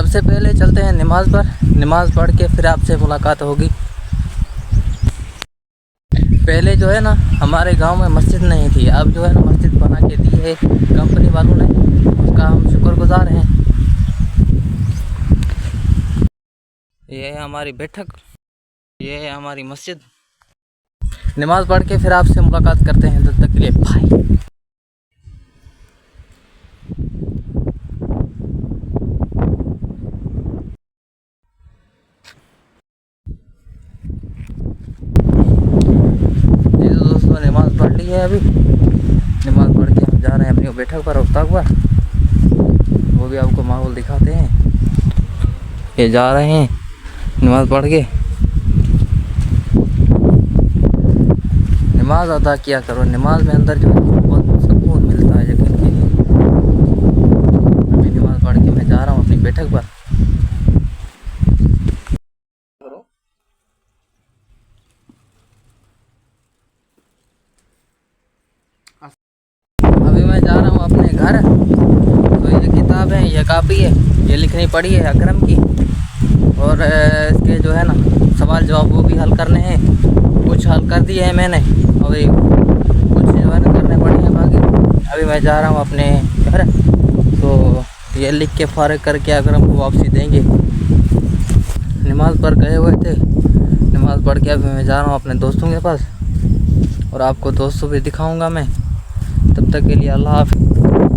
सबसे पहले चलते हैं नमाज़ पर, नमाज़ पढ़ के फिर आपसे मुलाकात होगी। पहले जो है ना हमारे गांव में मस्जिद नहीं थी, अब जो है ना मस्जिद बना के दी है कंपनी वालों ने, उसका हम शुक्रगुजार हैं। ये है हमारी बैठक, ये है हमारी मस्जिद। नमाज़ पढ़ के फिर आपसे मुलाकात करते हैं, तब तक के लिए बाय। दोस्तों नमाज़ पढ़ ली है, अभी नमाज़ पढ़ के हम जा रहे हैं अपनी बैठक पर उठता हुआ। वो भी आपको माहौल दिखाते हैं। ये जा रहे हैं नमाज़ पढ़ के। नमाज अदा किया करो, नमाज में अंदर जो है बहुत सुकून मिलता है यकीन कीजिए। अभी नमाज पढ़ के मैं जा रहा हूँ अपनी बैठक पर। अभी मैं जा रहा हूँ अपने घर। तो ये किताब है, ये कापी है, ये लिखनी पड़ी है अकरम की, और इसके जो है ना सवाल जवाब वो भी हल करने हैं। कुछ हल कर दिए हैं मैंने, अभी कुछ जो है ना करने पड़े हैं बाकी। अभी मैं जा रहा हूँ अपने घर, तो ये लिख के फारिग करके अकरम को वापसी देंगे। नमाज़ पर गए हुए थे, नमाज़ पढ़ के अभी मैं जा रहा हूँ अपने दोस्तों के पास, और आपको दोस्तों भी दिखाऊंगा मैं। तब तक के लिए अल्लाह हाफ़िज़।